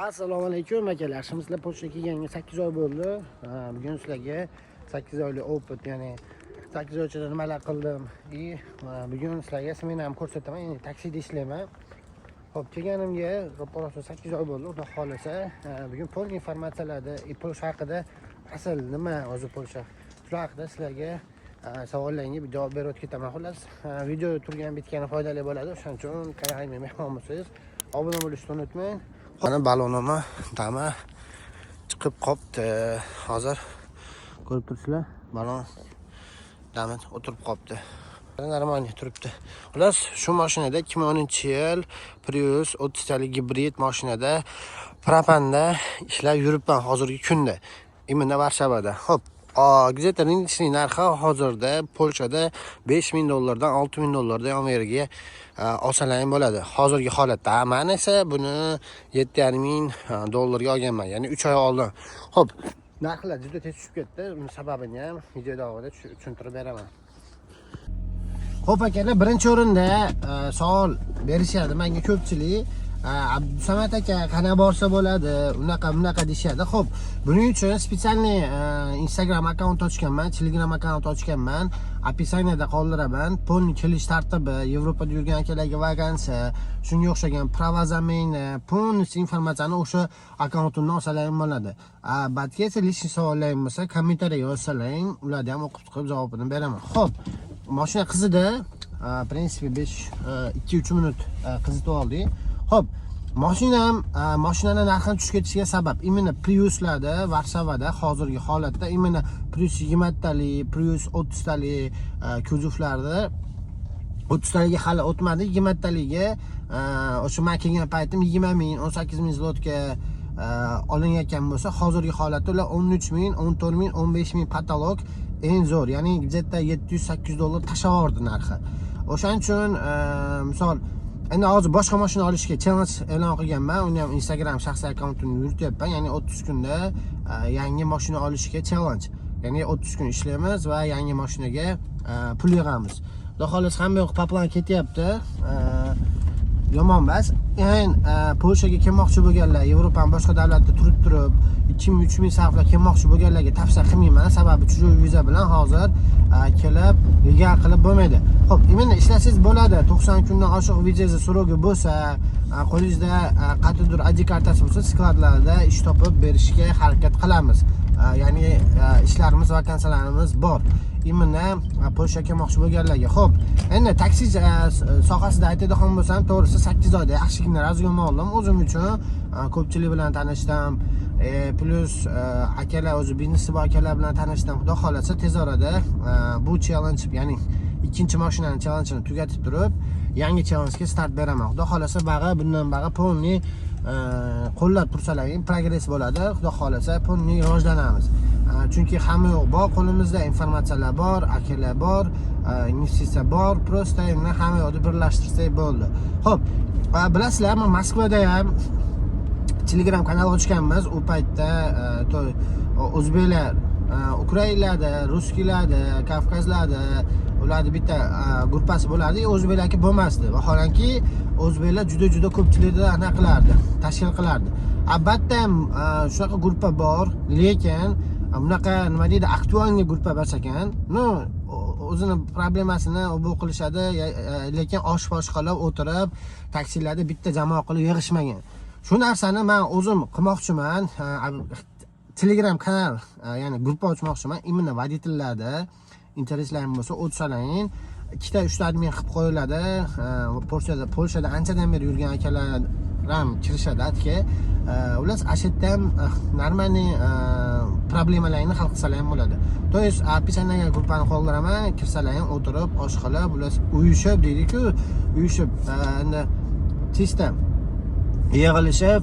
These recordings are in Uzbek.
Assalomu alaykum akalar. Sizlar Polshaga kelganiga 8 oy bo'ldi. Bugun sizlarga 8 oylik opit, ya'ni 8 oy ichida nimalar qildim. Bugun sizlarga men ham ko'rsataman. Ya'ni taksida ishlayman. Xo'p, kelganimga ro'parasi 8 oy bo'ldi. Xudo xolasa, bugun pol informatsiyalarda Polsha haqida asl nima o'zi Polsha. Shular haqida sizlarga savollaringga javob berib ketaman. Xullas, video turgan bitgani foydali bo'ladi. O'shaning uchun kanalga mehmon bo'lsangiz, obuna bo'lishni unutmang. Mana balonima dama chiqib qopti. Hozir ko'rib turibsizlar, balon dami o'tirib qopti. Normalniy turibdi. Xullas, shu mashinada 2010-yil Prius 30 talik gibrid mashinada propanda ishlab yuribman hozirgi kunda. Imina Varshavada. Xo'p, gazeta rыночный narxi hozirda Polshada $5000 dan $6000 yon vergiga olsalaring bo'ladi. Hozirgi holatda men esa buni $7000 ga olganman, ya'ni 3 oy oldin. Xo'p, narxlar juda tez tushib ketdi. Buning sababini ham video davomida tushuntirib beraman. Xo'p akalar, birinchi o'rinda savol berishadi menga ko'pchilik. Abdusamad aka qana borsa bo'ladi, unaqa deyshadi. Xo'p, buning uchun spesialniy Instagram akkaunt ochganman, Telegram akkaunt ochganman. Описаниеda qoldiraman. Polni kelish tartibi, Yevropada yurgan akalarga vakansiya, shunga o'xshagan prava zamini, polni informatsiyani o'sha akkauntimdan olsalaring bo'ladi. Batga esa lishni savollaring bo'lsa, kommentariy yozsalaring, ularni ham o'qib chiqib javobini beraman. Xo'p, mashina qizidi, prinsipi 2-3 minut qizitib oldik. Xo'p, mashinani narxini tushib ketishiga sabab imенно Priuslarda Varshavada hozirgi holatda imенно Prius 20 talik, Prius 30 talik kuzovlarda 30 taliga hali o'tmadi, 20 taliga o'sha men kelgan paytim 20000, 18000 zlotga olinayotgan bo'lsa, hozirgi holatda ular 13000, 14000, 15000 patolog eng zo'r, ya'ni где-то $700-800 tashavordi narxi. O'shaning uchun misol endi hozir boshqa mashina olishga challenge e'lon qilganman. Uni ham Instagram shaxsiy akkauntimni yurityapman. Ya'ni 30 kunda yangi mashina olishga challenge. Ya'ni 30 kun ishlaymiz va yangi mashinaga pul yig'amiz. Xudo xolasa hamma yoq poplan ketyapti. Yomon emas. Ya'ni Polshaga kelmoqchi bo'lganlar, Yevropaning boshqa davlatida turib 2000-3000 sarflab kelmoqchi bo'lganlarga tavsiya qilmayman. Sababi chujur viza bilan hozir kelib legal qilib bo'lmaydi. Xo'p, imенно ishlasangiz bo'ladi. 90 kundan oshiq vizangiz so'rogi bo'lsa, qo'lingizda qat'iy ID kartasi bo'lsa, skladlarda ish topib berishga harakat qilamiz. Ya'ni ishlarimiz, vakansiyalarimiz bor. Imенно Polshaga kelmoqchi bo'lganlarga. Xo'p, endi taksi sohasida aytadigan bo'lsam, to'g'risi 8 oyda yaxshigina razg'om oldim. O'zim uchun ko'pchilik bilan tanishdim. Plus akalar, o'zi biznesi bor akalar bilan tanishdim. Xudo xolasa tez orada bu challenge, ya'ni ikkinchi mashinani challenge-ni tugatib turib, yangi challenge-ga start beraman. Xudo xolasa bundan bag'i polni qo'llab tursalaring progress bo'ladi. Xudo xolasa polni rivojlanamiz. Chunki hamma yo'q bor, qo'limizda informatsiyalar bor, akalar bor, investitsiya bor, prosta endi hamma yo'qni birlashtirsak bo'ldi. Xo'p, bilasizlar, men Moskvada ham Telegram kanal ochganmiz. U paytda o'zbeklar, ukrainlarda, ruskiylarda, kavkazlarda ularning bitta gruppasi bo'lardi, o'zbeklarga bo'lmasdi. Vaholanki o'zbeklar juda ko'pchilikda anaqa qilardi, tashkil qilardi. Albatta shunaqa gruppa bor, lekin bunaqa nima deydi, aktualniy gruppa emas ekan. O'zini problemasini bu qilishadi, lekin osh-posh qilib o'tirib, taksilarda bitta jamoa qilib yig'ishmagan. Shu narsani men o'zim qilmoqchiman. Telegram kanal, ya'ni gruppa ochmoqchiman. Imенно voditellarda intereslaring bo'lsa, o'tsalaring. 2-3 admin qilib qo'yiladi. Polshada anchadan beri yurgan akalar ham kirishadi atga. Ular ashaddan normalniy problemalarni hal qilsalar ham bo'ladi. To есть, описаниеga gruppani qoldiraman, kirsalaring, o'tirib, osh qilib, ular uyushib deydi-ku, uyushib endi tezda yig'ilishib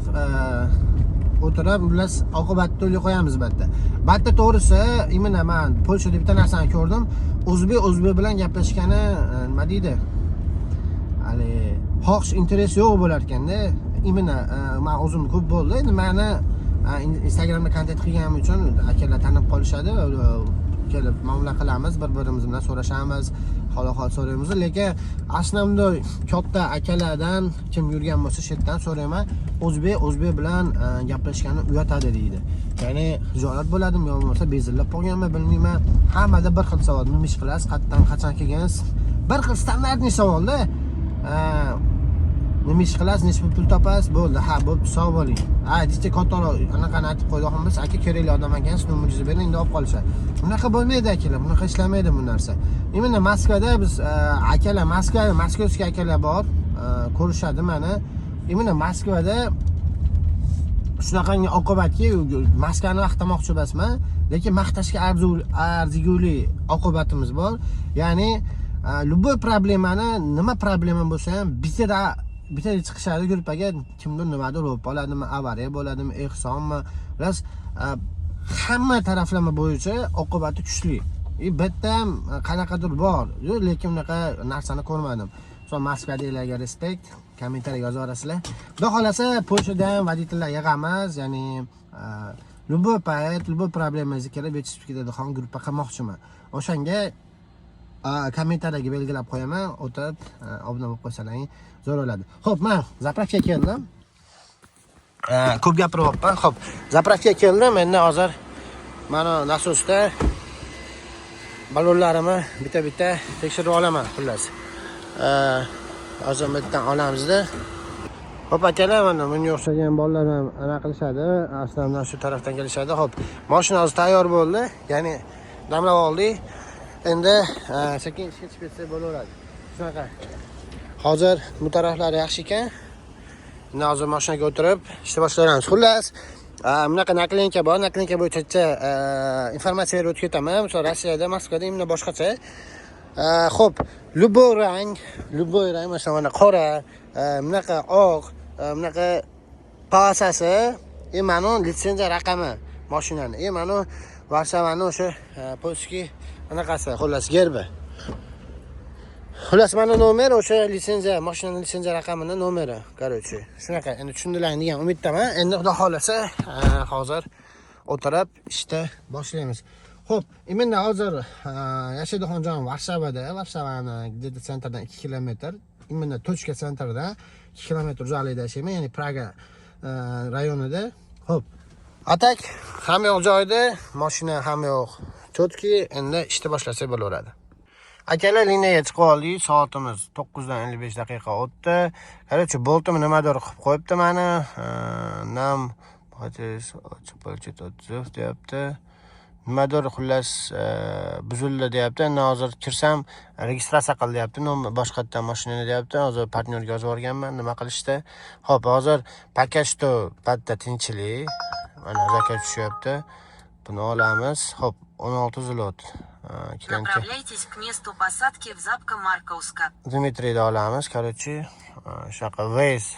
o'tirib, ular oqibatda to'lay qo'yamiz batda. Batda to'g'risi, imенно men Polshada bitta narsani ko'rdim. O'zbek bilan gaplashgani nima deydi? Hali xohish interes yo'q bo'lar ekanda. Imенно men o'zim ko'p bo'ldi. Endi meni Instagramda kontent qilganim uchun akalar tanib qolishadi. kelib muomala qilamiz, bir-birimiz bilan so'rashamiz, hol-ahvol so'raymiz. Lekin aslida bunday katta akalardan kim yurgan bo'lsa, shu yerdan so'rayman, o'zbek bilan gaplashgani uyatadi deydi. Ya'ni hijolat bo'ladimi, yo bo'lmasa bezillab qolganmi bilmayman. Hammada bir xil savol. Nima ish qilasiz? Qayerdan qachon kelgansiz? Bir xil standartniy savolda. Nima ish qilasiz, necha pul topasiz? Bo'ldi. Ha, bo'pti, sog' bo'ling. Ha, deycha kattalar anaqani aytib qo'ydi, biz aka kerakli odam ekansiz, nomujiz bering deb olib qolishadi. Bunaqa bo'lmaydi akalar, bunaqa ishlamaydi bu narsa. Mana Moskvada biz akalar, moskovskiy akalar bor, ko'rishadi mana. Mana Moskvada shunaqangi oqibatki, Moskvani maqtamoqchi emasman, lekin maqtashga arzigulik oqibatimiz bor. Ya'ni любой problemani, nima problema bo'lsa ham bitta chiqishadi gruppaga, kimdir nimadir bo'lib qoladimi, avariya bo'ladimi, ehsonmi, ras hamma taraflama bo'yicha oqibati kuchli. Bitta ham qanaqadir bor, lekin unaqa narsani ko'rmadim. Son Moskvadagilarga respekt, kommentariy yozaverasizlar. Xudo xolasa Polshada ham voditellar yig'amiz, ya'ni любой payt, любой problemangizga kelib yetishib ketadigan gruppa qilmoqchiman. O'shanga kommentariyaga belgilab qo'yaman, o'tib obuna bo'lib qo'ysalaring zo'r bo'ladi. Xo'p, men zapravkaga keldim. Ko'p gapiryapman. Xo'p, zapravkaga keldim. Endi hozir mana nasosda ballonlarimni bitta tekshirib olaman, xullas. Hozir bittadan olamizda. Xo'p, akalar, mana bunga o'xshagan bolalar ham ana qilishadi. Aslida shu tarafdan kelishadi. Xo'p, mashina hozir tayyor bo'ldi. Ya'ni damlab oldik. Endi sekin ishga chiqib ketsa bo'laveradi. Shunaqa. Hozir bu taraflari yaxshi ekan. Endi hozir mashinaga o'tirib ishni boshlaymiz. Xullas, bunaqa naklinka bor. Naklinka bo'yicha informatsiya berib o'tib ketaman. Masalan, Rossiyada, Moskvada imno boshqacha. Xo'p, любой rang, masalan, mana qora, bunaqa oq, bunaqa polosasi, mana litsenziya raqami mashinani. Mana Varshavani o'sha polskiy anaqasi, xullas gerbi. Xullas mana nomer, o'sha litsenziya, mashinaning litsenziya raqamini nomeri, короче. Shunaqa, endi tushundilaring degan umiddaman. Endi xudo xolasa, hozir o'tirib ishni boshlaymiz. Xo'p, menda hozir yashaydigan joyim Varshavada, Varshavani где-то sentrdan 2 kilometr, menda точка sentrdan 2 kilometr uzoqlikda yashayman, ya'ni Praga rayonida. Xo'p, atak ham yo'q joyda, mashina ham yo'q. Chotki, endi ishni boshlasak bo'laveradi. Akalar, liniyaga chiqib oldik. Soatimiz 9:55 daqiqa o'tdi. Короче, boltimni nimadir qilib qo'yibdi meni. Nam deyapti. Nimadir xullas buzildi deyapti. Endi hozir kirsam registratsiya qil deyapti. Boshqatdan mashinani deyapti. Hozir partnyorga yozib yuborganman, nima qilishdi. Xo'p, hozir pakajda bitta tinchlik. Mana zakat tushyapti. Buni olamiz. Xo'p, 16 zlot. Направляйтесь к месту посадки в Запка Markovska. Dmitriyda olamiz. Короче, shunaqa Waze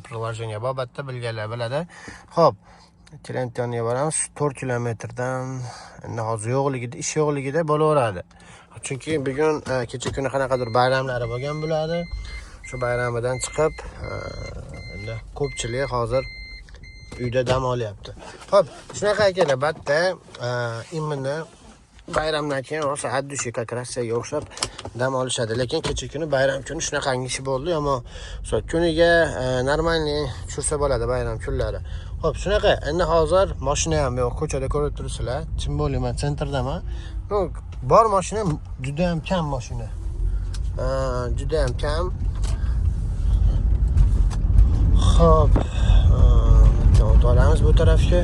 приложение bor, bitta bilganlar biladi. Xo'p, Trentonga boramiz. 4 kilometrdan endi hozir yo'qligida, ish yo'qligida bo'laveradi. Chunki bugun kecha kuni qanaqadir bayramlari bo'lgan bo'ladi. Shu bayramidan chiqib, endi ko'pchilik hozir uyda dam olyapti. Xo'p, shunaqa akalar, bitta imini bayramdan keyin o'sha addushi как Rossiyaga o'xshab dam olishadi. Lekin kecha kuni bayram kuni shunaqangi ish bo'ldi, ammo o'sha kuniga normalniy tushirsa bo'ladi bayram kunlari. Xo'p, shunaqa. Endi hozir mashina ham yo'q, ko'chada ko'rib turibsizlar. Chim bo'layman, sentrdaman. Bor mashina juda ham kam mashina. Juda ham kam. Xo'p, o'tamiz bu tarafga.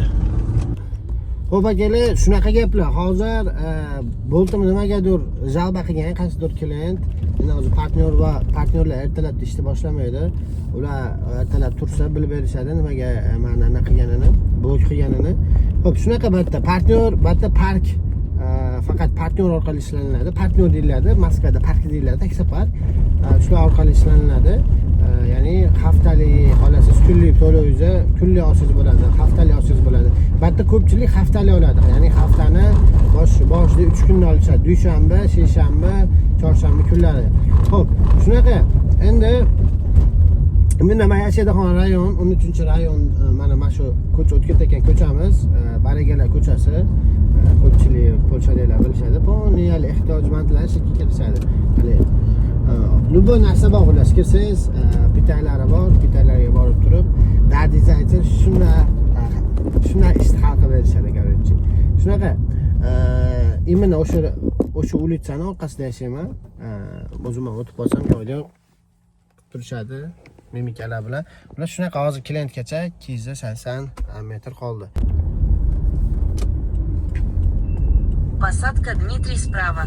Xo'p akalar, shunaqa gaplar. Hozir boltim nimagadir jalba qilgan qanchadir klient. Endi hozir partnyorlar ertalabda ishni boshlamaydi. Ular ertalab tursa bilib berishadi nimaga mana nima qilganini, blok qilganini. Xo'p, shunaqa bitta park faqat partnyor orqali ishlanadi. Partnyor deyiladi, Moskvada park deyiladi, taksipart. Shular orqali ishlanadi. Ya'ni haftalik olasiz, kunlik to'lovingizni kunlik olsangiz bo'ladi, haftalik olsangiz bo'ladi. Bitta ko'pchilik haftalik oladi. Ya'ni haftani boshida 3 kunni olishadi. Dushanba, seshanba, chorshanba kunlari. Xo'p, shunaqa. Endi Bunda men yashaydigan rayon 13-rayon, mana shu ko'cha o'tib ketayotgan ko'chamiz, Baragalar ko'chasi. Ko'pchilik Polshadagilar bilishadi. Polniyal ehtiyojmandlar shunga kirishadi. Hali любой narsa bor, xullas kirsangiz, pitaylari bor, pitaylarga borib turib, dardingizni aytib, shuna ishtiha qilib berishadi, короче. Shunaqa imенно o'sha ulitsani orqasida yashayman. O'zim o'tib qolsam, joyda turishadi. Mimikalar bilan. Ular shunaqa hozir klientgacha 280 metr qoldi. Посадка Дмитрий справа.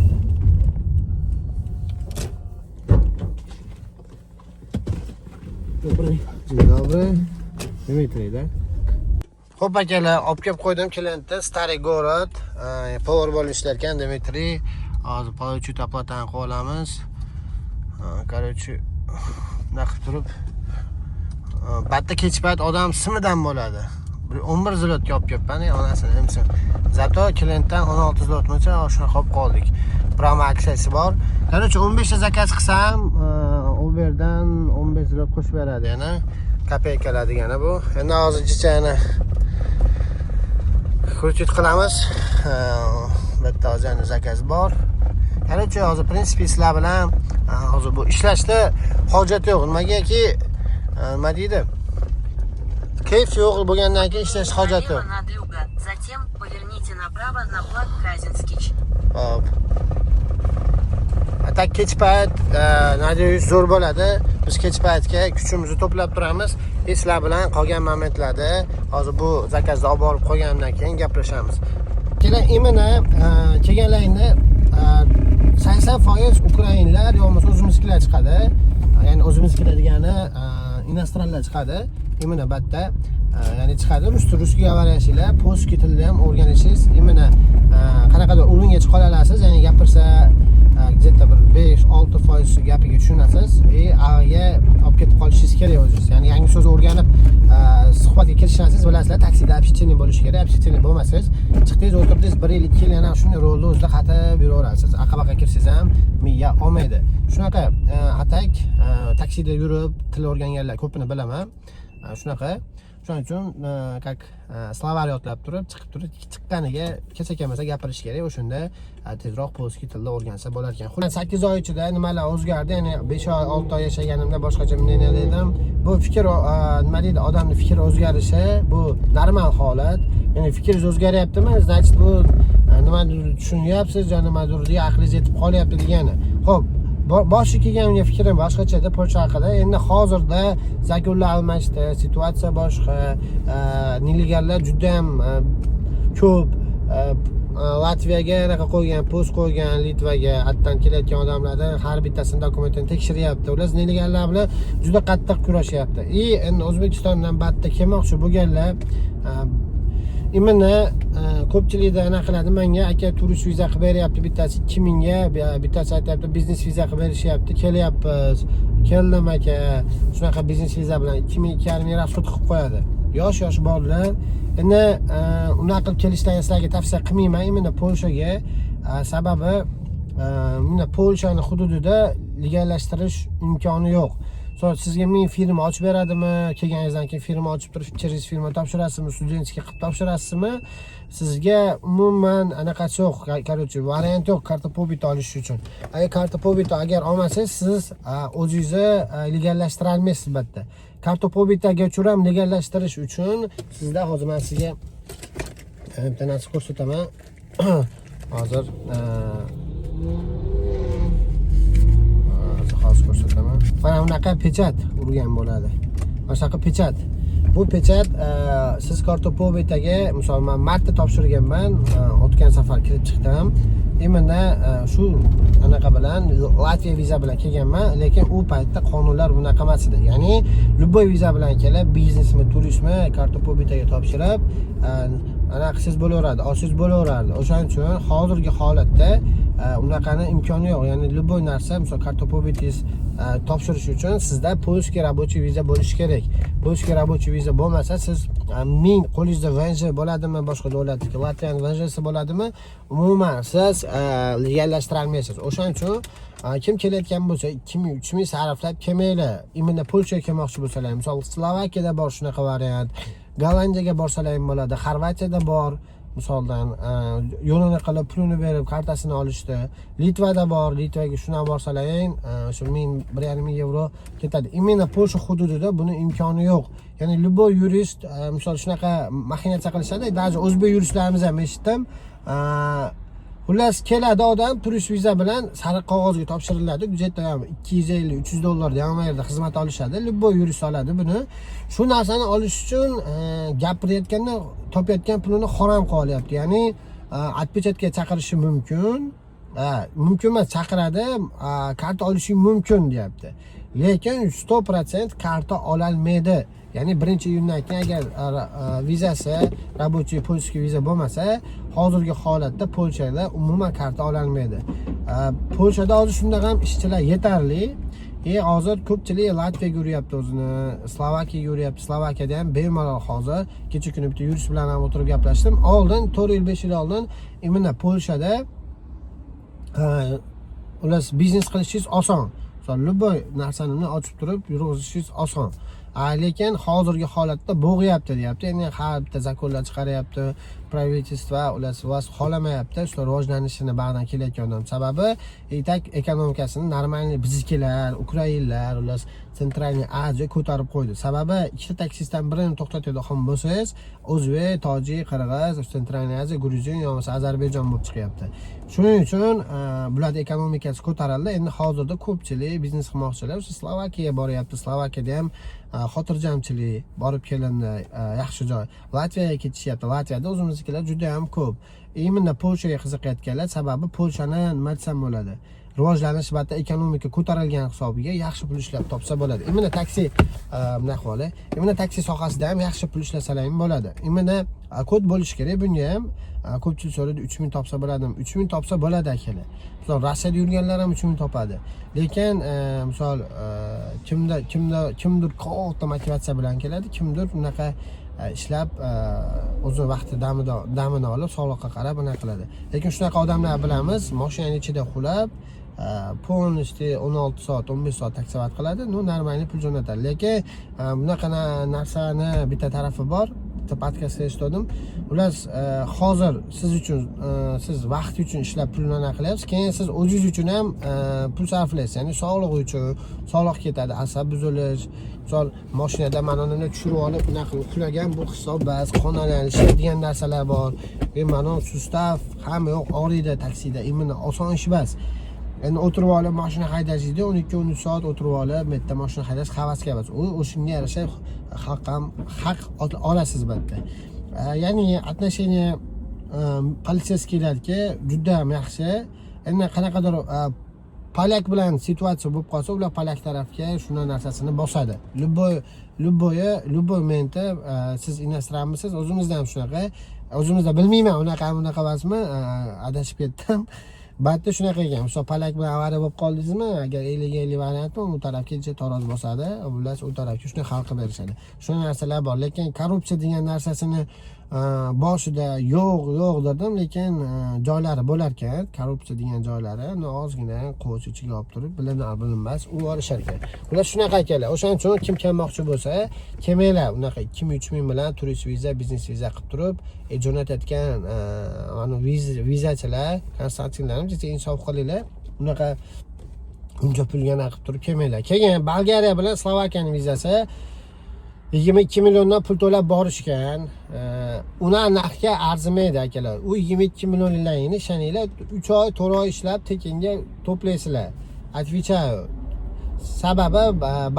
Dzień dobry. Dmitriy, da? Xo'p akalar, olib kelib qo'ydim klientni, Stariy Город. Powerball ishlar ekan Dmitriy. Hozir получить оплатani qilib olamiz. Короче, naqib turib batta kech payt odam simidan bo'ladi. 11 zlotga olib kelibman, onasini emsin. Zato klientdan 16 zlotgacha shunaqa olib qoldik. Promo aksiyasi bor. Короче, 15 ta zakaz qilsam, Uberdan 15 zlot qo'shib beradi, yana kopeykalar degani bu. Endi hozir jichani kurchit qilamiz. Bitta hozir zakaz bor. Короче, hozir prinsipi sizlar bilan hozir bu ishlashda hojat yo'q. Nimagaki, nima deydi? Keyf yo'q bo'lgandan keyin ishlash hojat yo'q. Над юга. Затем поверните направо на Плат Казинский. Hop. Atak kech payt nadiyus zo'r bo'ladi. Biz kech paytga kuchimizni to'plab turamiz. Sizlar bilan qolgan momentlarda hozir bu zakazni olib borib qo'ygandan keyin gaplashamiz. Kelar imini kelganlaringni 80% ukrainlar yo'q o'zimizkilar chiqadi. Ya'ni o'zimizkilar degani inostranlar chiqadi. Imini batta ya'ni chiqadi. Ruskiy gavariyashilar, polskiy tilda ham o'rganishingiz, imini qanaqadir o'ringa chiqa olasiz, ya'ni gapirsa где-то bir 5-6% gapiga tushunasiz. Aga olib ketib qolishingiz kerak o'zingiz. Ya'ni yangi so'z o'rganib suhbatga kirishasiz, bilasizlar, taksida общительный bo'lish kerak. Общительный bo'lmasangiz, chiqdingiz, o'tirdingiz, 1 yil 2 yil yana shunday rolni o'zida xatib yuraverasiz. Aqabaqa kirsangiz ham miya olmaydi. Shunaqa atak taksida yurib til o'rganganlar ko'pini bilaman. Shunaqa. Shuning uchun как slovar yodlab turib, chiqqaniga kecha kelmasa gapirish kerak. O'shanda tezroq polskiy tilda o'rgansa bo'lar ekan. Xullas 8 oy ichida nimalar o'zgardi? Ya'ni 5 oy, 6 oy yashaganimda boshqacha мнение edim. Bu fikr, nima deydi, odamning fikri o'zgarishi, bu normal holat. Ya'ni fikringiz o'zgaryaptimi? Значит, bu nimadir tushunyapsiz, nimadir aqlingiz yetib qolyapti degani. Xo'p, boshi kelgan fikrim boshqacha edi Polsha haqida. Endi hozirda zakonlar almashdi, situatsiya boshqa. Nelegallar juda ham ko'p. Latviyaga anaqa qo'ygan, post qo'ygan, Litvaga hattan kelayotgan odamlardan har bittasini dokumentini tekshiryapti. Ular nelegallar bilan juda qattiq kurashyapti. Endi O'zbekistondan batda kelmoqchi bo'lganlar imini ko'pchilikda anaqa qiladi, menga aka turist viza qilib beryapti, bittasi 2000 ga, bittasi aytayapti biznes viza qilib berishyapti, kelyapmiz, keldim aka, shunaqa biznes viza bilan 2000 rasxod qilib qo'yadi. Yosh bolalar. Endi unaqa qilib kelishdan sizlarga tavsiya qilmayman, imini Polshaga, sababi mana Polshaning hududida legallashtirish imkoni yo'q. Sizga men firma ochib beradimi? Kelganingizdan keyin firma ochib turib, через firma topshirasizmi, studentskiy qilib topshirasizmi? Sizga umuman anaqasi yo'q, короче, variant yo'q karta pobit olish uchun. Agar karta pobit agar olmasangiz, siz o'zingizni legallashtira olmaysiz albatta. Karta pobitga ham legallashtirish uchun sizda hozir men sizga bitta narsa ko'rsataman. Hozir ko'rsataman. Mana bunaqa pechat urgan bo'ladi. Mana shunaqa pechat. Bu pechat siz karta pobitaga, masalan, men martda topshirganman, o'tgan safar kirib chiqdim. Endi shu anaqa bilan Latviya viza bilan kelganman, lekin u paytda qonunlar bunaqa emas edi. Ya'ni любой viza bilan kelib, biznesmi, turizmi karta pobitaga topshirib, anaqa siz bo'laveradi, olsiz bo'laveradi. O'shaning uchun hozirgi holatda unaqani imkoni yo'q. Ya'ni любой narsa, misol karta pobitingiz topshirish uchun sizda polskiy рабочий viza bo'lishi kerak. Polskiy рабочий viza bo'lmasa, siz ming qo'lingizda VNJ bo'ladimi, boshqa davlatniki Latviyaning VNJsi bo'ladimi, umuman siz legallashtirib olmaysiz. O'shaning uchun kim kelayotgan bo'lsa 2000-3000 sarflab kelmanglar. Imенно Polshaga kelmoqchi bo'lsalar, misol Slovakiyada bor shunaqa variant, Gollandiyaga borsalar ham bo'ladi, Xorvatiyada bor. Misoldan yo'lini qilib pulini berib kartasini olishdi. Litvada bor, Litvaga shuna borsalar ham shu 1,5 yevro ketadi. Imенно Polsha hududida buni imkoni yo'q. Ya'ni любой yurist misol shunaqa maxinatsiya qilishadi. Даже o'zbek yuristlarimiz ham eshitdim. Xullas keladi odam turist viza bilan sariq qog'ozga topshiriladi. Budjetda ham 250-300 dollar hamma yerda xizmat olishadi. Любой yurist oladi buni. Shu narsani olish uchun gapirayotganda topayotgan pulini harom qilyapti. Ya'ni отпечатga chaqirishi mumkin. Mumkin emas, chaqiradi, karta olishi mumkin deyapti. Lekin 100% karta ololmaydi. Ya'ni 1-iyundan keyin agar vizasi рабочий polskiy viza bo'lmasa, hozirgi holatda Polshada umuman karta ololmaydi. Polshada hozir shunday ham ishchilar yetarli. Hozir ko'pchilik Latviyaga yuryapti o'zini, Slovakiyaga yuryapti. Slovakiyada ham bemalol hozir kecha kuni bitta yurist bilan ham o'tirib gaplashdim. Oldin 4 yil 5 yil oldin imенно Polshada ular biznes qilishingiz oson. Любой narsani ochib turib yurg'izishingiz oson. Lekin hozirgi holatda bo'g'yapti deyapti. Ya'ni har bitta zakonlar chiqaryapti, правительство ular вас xolamayapti, shular rivojlanishini bag'dan kelayotgan odam. Sababi itak ekonomikasini normalniy biznikilar, ukrainlar, ular Centralniy Aziya ko'tarib qo'ydi. Sababi ikkita taksistdan birini to'xtatadigan bo'lsangiz, o'zbek, tojik, qirg'iz, Centralniy Aziya, Gruzin yoki Ozarbayjon bo'lib chiqyapti. Shuning uchun bular ekonomikasi ko'tarildi. Endi hozirda ko'pchilik biznes qilmoqchilar Slovakiyaga boryapti. Slovakiyada ham xotirjamchilik, borib kelindi, yaxshi joy. Latviyaga ketishyapti. Latviyada o'zimiznikilar juda ham ko'p. Imенно Polshaga qiziqayotganlar, sababi Polshani nima desam bo'ladi? Rivojlanish va ekonomika ko'tarilgan hisobiga yaxshi pul ishlab topsa bo'ladi. Imенно taksi bunaqa holi. Imенно taksi sohasida ham yaxshi pul ishlasalar ham bo'ladi. Imенно kod bo'lish kerak bunga ham. Ko'pchilik so'raydi 3000 topsa bo'ladimi? 3000 topsa bo'ladi akalar. Misol Rossiyada yurganlar ham 3000 topadi. Lekin misol kimdir katta motivatsiya bilan keladi, kimdir unaqa ishlab o'zi vaqti damini olib, sog'liqqa qarab bunaqa qiladi. Lekin shunaqa odamlar bilamiz, mashinaning ichida xulab polnosti 16 soat, 15 soat taksivat qiladi, normalniy pul jo'natadi. Lekin bunaqa narsani bitta tarafi bor. Podkastda eshitdim. Ular hozir siz uchun, siz vaqt uchun ishlab pulni qilyapsiz, keyin siz o'zingiz uchun ham pul sarflaysiz. Ya'ni sog'liq uchun, sog'liq ketadi, asab buzilish, misol mashinada manoni tushirib olib, bunaqa qilib uxlagan bu hisob bas, qonalanish degan narsalar bor. Mana sustav hamma yo'q, oriyda taksida, imенно oson ish emas. Endi o'tirib olib mashina haydashingizda 12-13 soat o'tirib olib, bitta mashina haydash havasga emas. O'shunga yarasha haq olasiz bitta. Ya'ni отношение полitsiyskilarga juda ham yaxshi. Endi qanaqadir polyak bilan situatsiya bo'lib qolsa, ular polyak tarafga shuna narsasini bosadi. Любой momentda siz inosranmisiz, o'zimizda ham shunaqa. O'zimizda bilmayman, unaqa emasmi, adashib ketdim. Batda shunaqa ekan. Misol polyak bilan avariya bo'lib qoldingizmi, agar 50-50 variantmi, u tarafga taroz bosadi, ular u tarafga shuni hal qilib berishadi. Shuna narsalar bor, lekin korrupsiya degan narsasini boshida yo'q dedim, lekin joylari bo'lar ekan, korrupsiya degan joylari, ozgina qo'ch ichiga olib turib, bilinmas, u olishar ekan. Ular shunaqa akalar. O'shaning uchun kim kelmoqchi bo'lsa, kelmanglar. Unaqa 2000-3000 bilan turist viza, biznes viza qilib turib, jo'natayotgan mana vizachilar, konsultantlarimiz insof qilinglar. Unaqa uncha pulga qilib turib kelmanglar. Keyin Bolgariya bilan Slovakiyaning vizasi 22 milliondan pul to'lab borishgan. Uni narxga arzimaydi akalar. U 22 millionlarini ishoninglar, 3 oy, 4 oy ishlab tekinga to'playsizlar. Отвечаю. Sababi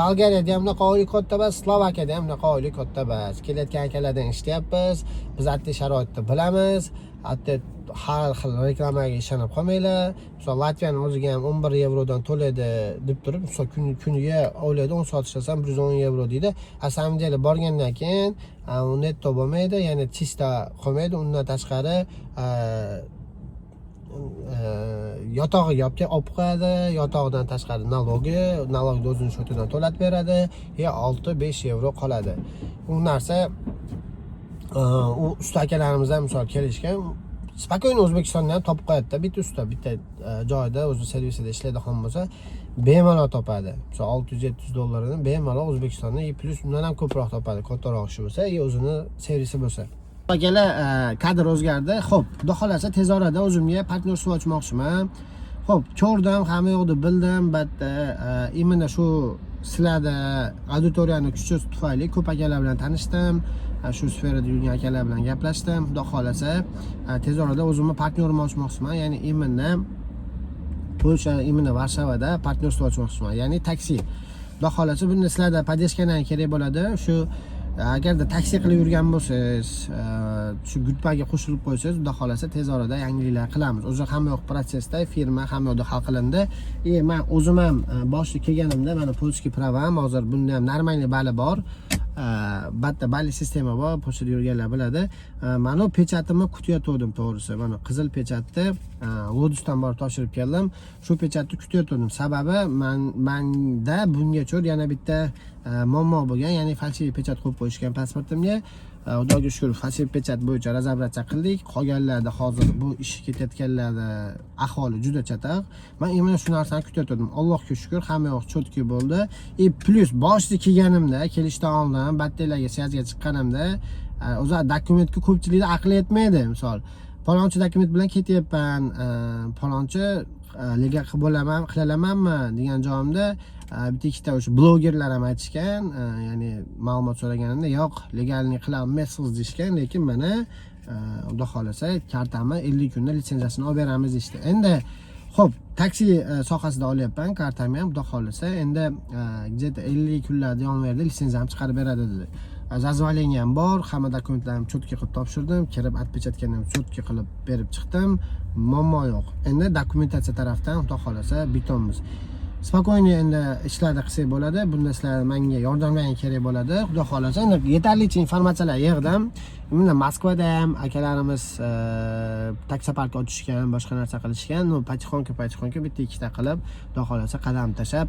Bolgariyada ham bunaqa oylik katta emas, Slovakiyada ham bunaqa oylik katta emas. Kelayotgan akalardan eshitayapmiz. Biz atli sharoitni bilamiz. Hatto har xil reklamaga ishonib qolmanglar. Misol Latviyaning o'ziga ham 11 yevrodan to'laydi deb turib, misol kuniga oylaydi 10 soat ishlasam 110 yevro deydi. Asamdeli borgandan keyin netto bo'lmaydi, ya'ni chista qolmaydi. Undan tashqari yotog'iga olib qo'yadi, yotog'idan tashqari nalogni o'zini shotidan to'latib beradi, 6-5 yevro qoladi. U narsa u usta akalarimiz ham misol kelishgan, spokойно O'zbekistonda ham topib qo'yadi-da, bitta usta, bitta joyda o'zi servisida ishlaydigan bo'lsa, bemalol topadi. Misol 600-700 dollarini bemalol O'zbekistonda, plus undan ham ko'proq topadi, kattaroq ishi bo'lsa, o'zini servisi bo'lsa. Akalar, kadr o'zgardi. Xo'p, xudo xolasa tez orada o'zimga partnyorlik ochmoqchiman. Xo'p, ko'rdim, hamma yo'qni bildim, batda imенно shu sizlarda auditoriyani kuchi tufayli ko'p akalar bilan tanishdim. Shu sferada yurgan akalar bilan gaplashdim. Xudo xolasa tez orada o'zimni partnyorim ochmoqchiman. Ya'ni imенно Polsha, imенно Varshavada partnyorlik ochmoqchiman. Ya'ni taksi. Xudo xolasa buni sizlarda podeskani kerak bo'ladi. Shu agarda taksi qilib yurgan bo'lsangiz, shu gruppaga qo'shilib qo'ysangiz, xudo xolasa tez orada yangiliklar qilamiz. O'zi hamma yoq protsessda, firma hamma yoqda hal qilindi. Men o'zim ham boshida kelganimda mana polskiy pravam, hozir bunda ham normalniy bali bor. Batta bali sistema bor, pochtada yurganlar biladi. Mana pechatimni kutayotgandim to'g'risi. Mana qizil pechatni Lodusdan borib topshirib keldim. Shu pechatni kutayotgandim. Sababi menda bungacha yana bitta muammo bo'lgan, ya'ni falshiy pechat qo'yib qo'yishgan pasportimga. Xudoga shukr, falshiy pechat bo'yicha razobratcha qildik. Qolganlarda hozir bu ish ketayotganlarda ahvoli juda chataq. Men imенно shu narsani kutayotgandim. Allohga shukr, hamma yoq chotki bo'ldi. Plus boshida kelganimda, kelishdan oldin battelarga syazga chiqqanimda, o'zi dokumentga ko'pchilikda aqli yetmaydi. Misol, palonchi dokument bilan ketyapman, palonchi legal qilolamanmi degan joyimda bitta ikkita o'sha blogerlar ham aytishgan, ya'ni ma'lumot so'raganimda yo'q, legalni qila olmaysiz deyishgan, lekin mana xudo xolasa kartamni 50 kunda litsenziyasini olib beramiz deyishdi. Endi xo'p, taksi sohasida olyapman, kartamni ham xudo xolasa endi где-то 50 kunlar davomida litsenziyamni chiqarib beradi dedi. Zazvaleniya ham bor, hamma dokumentlarni cho'tki qilib topshirdim, kirib atpechatgani ham cho'tki qilib berib chiqdim. Muammo yo'q. Endi dokumentatsiya tarafdan xudo xolasa bitonmiz. Spokойно endi ishlarni qilsak bo'ladi. Bunda sizlar menga yordamlaring kerak bo'ladi. Xudo xolasa endi yetarlicha informatsiyalar yig'dim. Bunda Moskvada ham akalarimiz taksopark ochishgan, boshqa narsa qilishgan. Patixonka bitta ikkita qilib, xudo xolasa qadam tashab,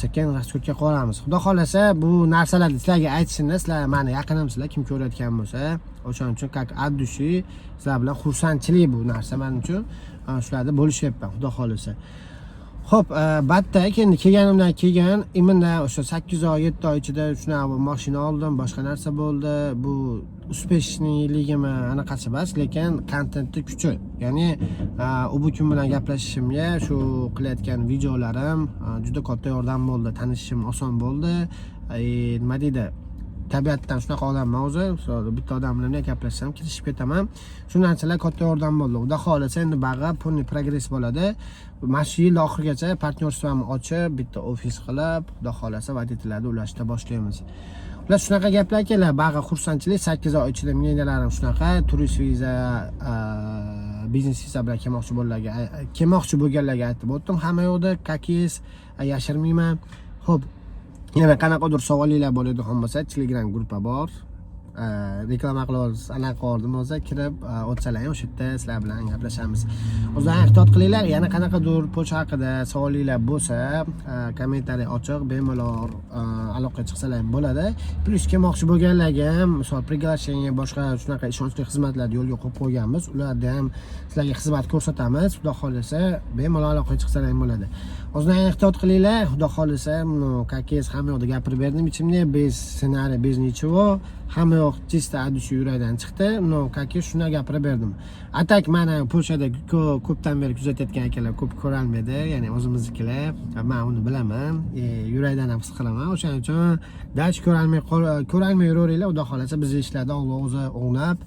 sekin raskutga qoramiz. Xudo xolasa bu narsalarni sizlarga aytishimda, sizlar meni yaqinimsizlar, kim ko'rayotgan bo'lsa, o'shaning uchun как от души sizlar bilan xursandchilik bu narsa men uchun. Shularda bo'lishyapman, xudo xolasa. Xo'p, batta endi kelganimdan keyin imенно o'sha 8 oy, 7 oy ichida shunaqa mashina oldim, boshqa narsa bo'ldi. Bu uspeshniligimi anaqasi emas, lekin kontentni kuchi. Ya'ni u kun bilan gaplashishimga, shu qilayotgan videolarim juda katta yordam bo'ldi, tanishishim oson bo'ldi. Nima deydi? Tabiatdan shunaqa odamman o'zi, bitta odam bilan gaplashsam kirishib ketaman. Shu narsalar katta yordam bo'ldi. Xudo xolasa endi bag'a pulni progress bo'ladi. Mana shu yil oxirigacha partnyorствоni ochib, bitta ofis qilib, xudo xolasa voditellarni ulashda boshlaymiz. Ular shunaqa gaplar kelar, bag'a xursandchilik 8 oy ichida menejalarim shunaqa turist viza, biznes viza bilan kelmoqchi bo'lganlarga aytib o'tdim. Hamma yo'qda kakis, yashirmayman. Xo'p, yana qanaqadir savolinglar bo'ladigan bo'lsa, Telegram gruppa bor. Reklama qilamiz, anaqa qildim bo'lsa, kirib o'tsalar ham o'sha yerda sizlar bilan gaplashamiz. O'zingizlar ehtiyot qilinglar. Yana qanaqadir Polsha haqida savolinglar bo'lsa, kommentariy ochiq, bemalol aloqaga chiqsalar ham bo'ladi. Plus kelmoqchi bo'lganlarga ham, misol приглашение, boshqa shunaqa ishonchli xizmatlarni yo'lga qo'yib qo'yganmiz. Ularda ham sizlarga xizmat ko'rsatamiz. Xudo xolasa, bemalol aloqaga chiqsalar ham bo'ladi. O'zingizlar ehtiyot qilinglar. Xudo xolasa, kakes hamma yoqda gapirib berdim ichimda, bez ssenariy, bez nichего. Hamma yoq chista adushu yurakdan chiqdi. Kakes shuna gapirib berdim. Atak mana Polshada ko'pdan beri kuzatayotgan akalar ko'p ko'ra olmaydi, ya'ni o'zimiznikilar. Men uni bilaman, yurakdan ham his qilaman. O'shaning uchun dach ko'ra olmay yuraveringlar. Xudo xolasa biz ishlarda Alloh o'zi o'nglab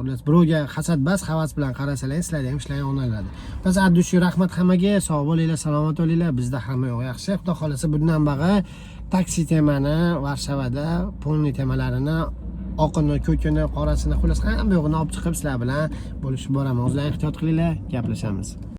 ular birovga hasad bas, havas bilan qarasalar, sizlarga ham ishlar o'naladi. Biz addushi rahmat hammaga, sog' bo'linglar, salomat bo'linglar. Bizda hamma yo'q yaxshi. Xudo xolasa bundan bag'a taksi temani Varshavada polni temalarini oqini, ko'kini, qorasini, xullas hamma yo'g'ini olib chiqib sizlar bilan bo'lishib boraman. O'zlaringiz ehtiyot qilinglar, gaplashamiz.